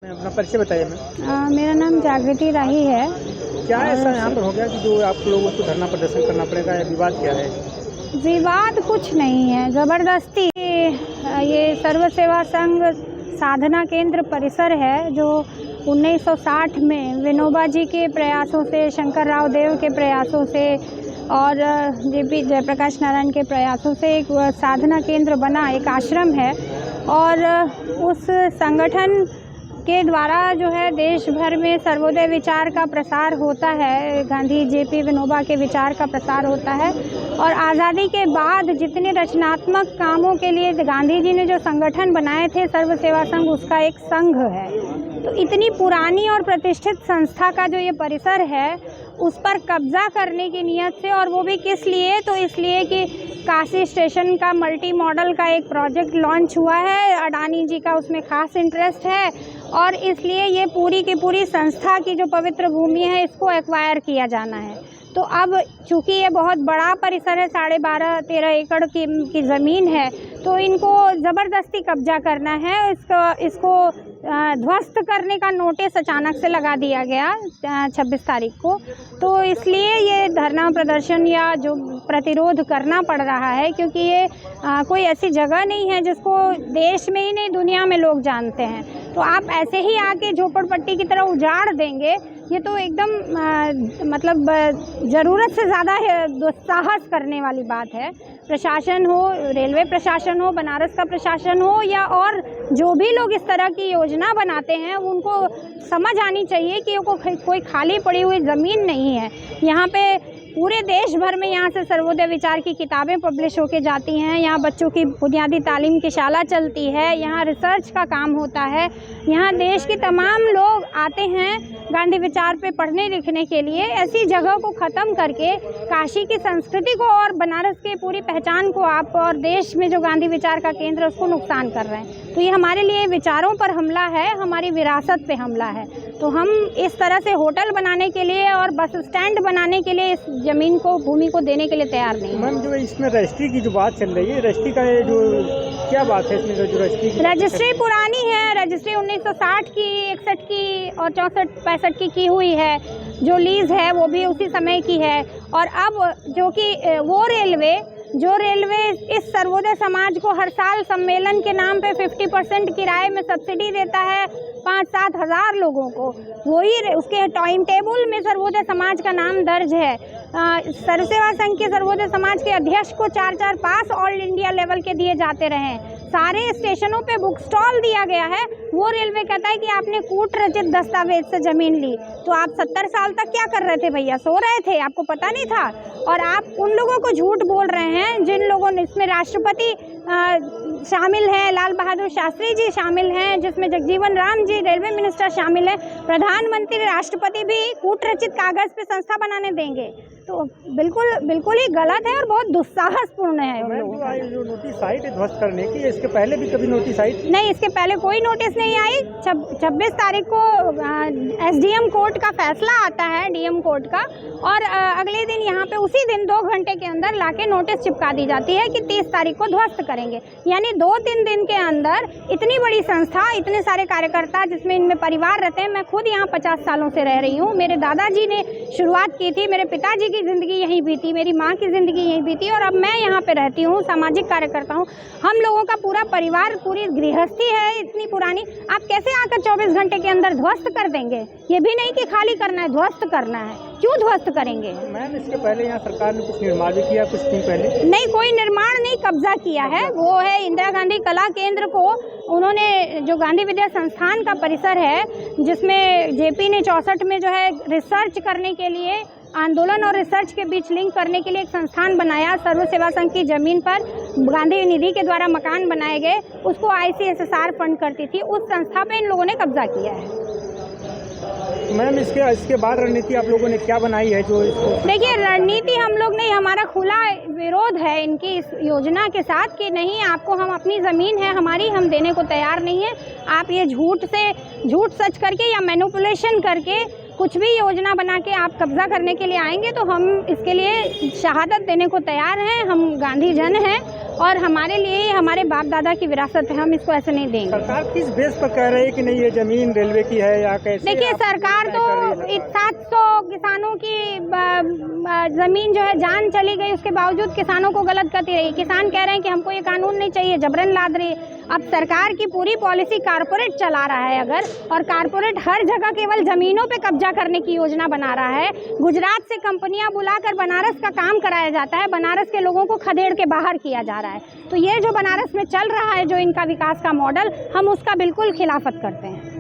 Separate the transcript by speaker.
Speaker 1: अपना परिचय बताइए मैम।
Speaker 2: मेरा नाम जागृति राही है।
Speaker 1: क्या ऐसा यहाँ पर हो गया कि जो आप लोगों को धरना प्रदर्शन करना पड़ेगा, या विवाद क्या है?
Speaker 2: विवाद कुछ नहीं है, ज़बरदस्ती ये सर्व सेवा संघ साधना केंद्र परिसर है जो 1960 में विनोबा जी के प्रयासों से, शंकर राव देव के प्रयासों से और जेपी जयप्रकाश नारायण के प्रयासों से एक साधना केंद्र बना, एक आश्रम है। और उस संगठन के द्वारा जो है देश भर में सर्वोदय विचार का प्रसार होता है, गांधी जेपी विनोबा के विचार का प्रसार होता है। और आज़ादी के बाद जितने रचनात्मक कामों के लिए गांधी जी ने जो संगठन बनाए थे सर्व सेवा संघ, उसका एक संघ है। तो इतनी पुरानी और प्रतिष्ठित संस्था का जो ये परिसर है उस पर कब्जा करने की नियत से, और वो भी किस लिए, तो इसलिए कि काशी स्टेशन का मल्टी मॉडल का एक प्रोजेक्ट लॉन्च हुआ है, अडानी जी का उसमें खास इंटरेस्ट है, और इसलिए ये पूरी की पूरी संस्था की जो पवित्र भूमि है इसको एक्वायर किया जाना है। तो अब चूँकि ये बहुत बड़ा परिसर है, 12.5-13 एकड़ की ज़मीन है, तो इनको ज़बरदस्ती कब्जा करना है। इसको ध्वस्त करने का नोटिस अचानक से लगा दिया गया 26 तारीख को। तो इसलिए ये धरना प्रदर्शन या जो प्रतिरोध करना पड़ रहा है, क्योंकि ये कोई ऐसी जगह नहीं है जिसको देश में ही नहीं दुनिया में लोग जानते हैं। तो आप ऐसे ही आके झोपड़पट्टी की तरह उजाड़ देंगे, ये तो एकदम मतलब ज़रूरत से ज़्यादा दुस्साहस करने वाली बात है। प्रशासन हो, रेलवे प्रशासन हो, बनारस का प्रशासन हो, या और जो भी लोग इस तरह की योजना बनाते हैं उनको समझ आनी चाहिए कि कोई खाली पड़ी हुई ज़मीन नहीं है। यहाँ पे पूरे देश भर में यहाँ से सर्वोदय विचार की किताबें पब्लिश होके जाती हैं, यहाँ बच्चों की बुनियादी तालीम की शाला चलती है, यहाँ रिसर्च का काम होता है, यहाँ देश के तमाम लोग आते हैं गांधी विचार पे पढ़ने लिखने के लिए। ऐसी जगह को ख़त्म करके काशी की संस्कृति को और बनारस की पूरी पहचान को आप, और देश में जो गांधी विचार का केंद्र है उसको नुकसान कर रहे हैं। तो ये हमारे लिए विचारों पर हमला है, हमारी विरासत पे हमला है। तो हम इस तरह से होटल बनाने के लिए और बस स्टैंड बनाने के लिए इस जमीन को, भूमि को देने के लिए तैयार नहीं।
Speaker 1: मैम, जो इसमें रजिस्ट्री की जो बात चल रही है, रजिस्ट्री का जो क्या बात है इसमें? जो रजिस्ट्री
Speaker 2: पुरानी है, रजिस्ट्री 1960 की, 61 की और 64-65 की हुई है। जो लीज है वो भी उसी समय की है। और अब जो कि वो रेलवे इस सर्वोदय समाज को हर साल सम्मेलन के नाम पे 50% किराए में सब्सिडी देता है 5-7 हज़ार लोगों को, वही उसके टाइम टेबल में सर्वोदय समाज का नाम दर्ज है। सर्व सेवा संघ के सर्वोदय समाज के अध्यक्ष को 4-4 पास ऑल इंडिया लेवल के दिए जाते रहे। सारे स्टेशनों पे बुक स्टॉल दिया गया है। वो रेलवे कहता है कि आपने कूट रचित दस्तावेज से ज़मीन ली। तो आप 70 साल तक क्या कर रहे थे भैया? सो रहे थे, आपको पता नहीं था? और आप उन लोगों को झूठ बोल रहे हैं जिन लोगों ने, इसमें राष्ट्रपति शामिल हैं, लाल बहादुर शास्त्री जी शामिल हैं, जिसमें जगजीवन राम जी रेलवे मिनिस्टर शामिल हैं, प्रधानमंत्री, राष्ट्रपति भी कूट रचित कागज़ पे संस्था बनाने देंगे। तो बिल्कुल ही गलत है और बहुत दुस्साहसपूर्ण है।
Speaker 1: जो नोटिस आई थी ध्वस्त करने की, इसके पहले भी कभी नोटिस आई थी?
Speaker 2: नहीं, इसके पहले कोई नोटिस नहीं आई। 26 तारीख को एसडीएम कोर्ट का फैसला आता है, डीएम कोर्ट का, और अगले दिन यहाँ पे उसी दिन 2 घंटे के अंदर लाके नोटिस चिपका दी जाती है कि 30 तारीख को ध्वस्त करेंगे। यानी 2-3 दिन के अंदर इतनी बड़ी संस्था, इतने सारे कार्यकर्ता जिसमें इनमें परिवार रहते हैं। मैं खुद यहाँ 50 सालों से रह रही हूँ। मेरे दादाजी ने शुरुआत की थी, मेरे पिताजी की ज़िंदगी यहीं बीती, मेरी माँ की ज़िंदगी यहीं बीती, और अब मैं यहाँ पे रहती हूँ, सामाजिक कार्यकर्ता हूँ। हम लोगों का पूरा परिवार, पूरी गृहस्थी है इतनी पुरानी। आप कैसे आकर 24 घंटे के अंदर ध्वस्त कर देंगे? ये भी नहीं कि खाली करना है, ध्वस्त करना है। क्यों ध्वस्त करेंगे?
Speaker 1: मैम, इसके पहले यहाँ सरकार ने कुछ निर्माण भी किया कुछ दिन पहले?
Speaker 2: नहीं, कोई निर्माण नहीं, कब्जा किया है। वो है इंदिरा गांधी कला केंद्र को उन्होंने, जो गांधी विद्या संस्थान का परिसर है, जिसमें जेपी ने 64 में जो है रिसर्च करने के लिए, आंदोलन और रिसर्च के बीच लिंक करने के लिए एक संस्थान बनाया। सर्व सेवा संघ की ज़मीन पर गांधी निधि के द्वारा मकान बनाए गए, उसको ICSSR फंड करती थी। उस संस्था पे इन लोगों ने कब्जा किया है।
Speaker 1: मैम, इसके बाद रणनीति आप लोगों ने क्या बनाई है? जो
Speaker 2: देखिए, रणनीति हम लोग नहीं, हमारा खुला विरोध है इनकी इस योजना के साथ कि नहीं, आपको, हम अपनी ज़मीन है हमारी, हम देने को तैयार नहीं है। आप ये झूठ सच करके या मैनिपुलेशन करके कुछ भी योजना बना के आप कब्जा करने के लिए आएंगे तो हम इसके लिए शहादत देने को तैयार हैं। हम गांधी जन हैं और हमारे लिए ये हमारे बाप दादा की विरासत है, हम इसको ऐसे नहीं देंगे।
Speaker 1: सरकार किस बेस पर कह रही है कि नहीं ये जमीन रेलवे की है या कैसे?
Speaker 2: देखिए, सरकार तो 700 किसानों की ज़मीन जो है जान चली गई, उसके बावजूद किसानों को गलत करती रही। किसान कह रहे हैं कि हमको ये कानून नहीं चाहिए, जबरन लाद रही है। अब सरकार की पूरी पॉलिसी कारपोरेट चला रहा है अगर, और कारपोरेट हर जगह केवल ज़मीनों पे कब्जा करने की योजना बना रहा है। गुजरात से कंपनियां बुलाकर बनारस का काम कराया जाता है, बनारस के लोगों को खदेड़ के बाहर किया जा रहा है। तो ये जो बनारस में चल रहा है, जो इनका विकास का मॉडल, हम उसका बिल्कुल खिलाफत करते हैं।